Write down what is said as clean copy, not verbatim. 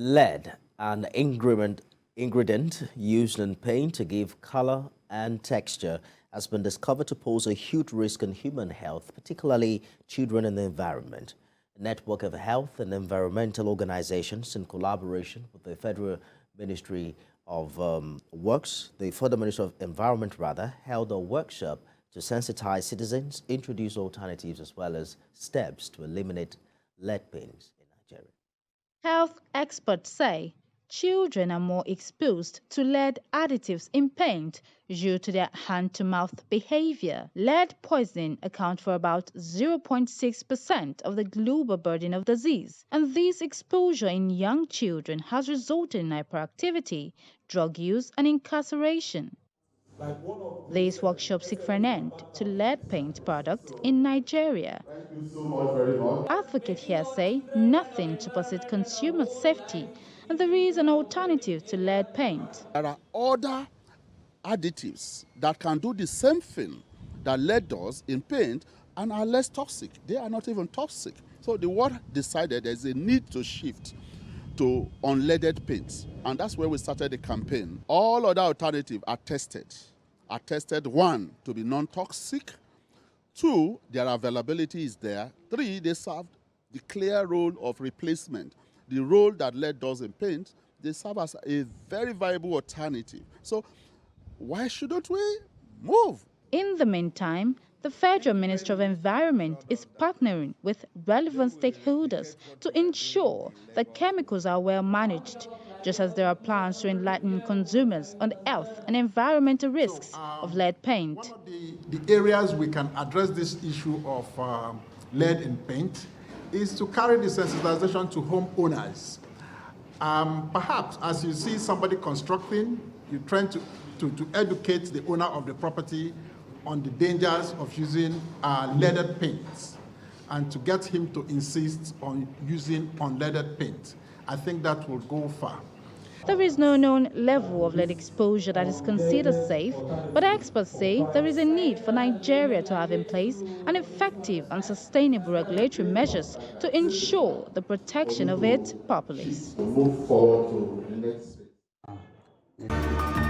Lead, an ingredient used in paint to give color and texture, has been discovered to pose a huge risk in human health, particularly children and the environment. A network of health and environmental organizations, in collaboration with the Federal Ministry of the Federal Ministry of Environment, held a workshop to sensitize citizens, introduce alternatives as well as steps to eliminate lead paints in Nigeria. Health experts say children are more exposed to lead additives in paint due to their hand-to-mouth behavior. Lead poisoning accounts for about 0.6% of the global burden of disease, and this exposure in young children has resulted in hyperactivity, drug use, and incarceration. These workshops seek for an end to lead paint products in Nigeria. Thank you so much, very much. Advocates here say nothing to preclude consumer safety, and there is an alternative to lead paint. There are other additives that can do the same thing that lead does in paint and are less toxic. They are not even toxic. So the world decided there's a need to shift to unleaded paints, and that's where we started the campaign. All other alternatives are tested. One, to be non-toxic. Two, their availability is there. Three, they serve the clear role of replacement. The role that lead does in paint, they serve as a very viable alternative. So why shouldn't we move? In the meantime, the Federal Ministry of Environment is partnering with relevant stakeholders to ensure that chemicals are well managed, just as there are plans to enlighten consumers on the health and environmental risks of lead paint. One of the areas we can address this issue of lead in paint is to carry the sensitization to homeowners. Perhaps as you see somebody constructing, you're trying to educate the owner of the property on the dangers of using leaded paints and to get him to insist on using unleaded paint. I think that will go far. There is no known level of lead exposure that is considered safe, but experts say there is a need for Nigeria to have in place an effective and sustainable regulatory measures to ensure the protection of its populace. Move forward to the next.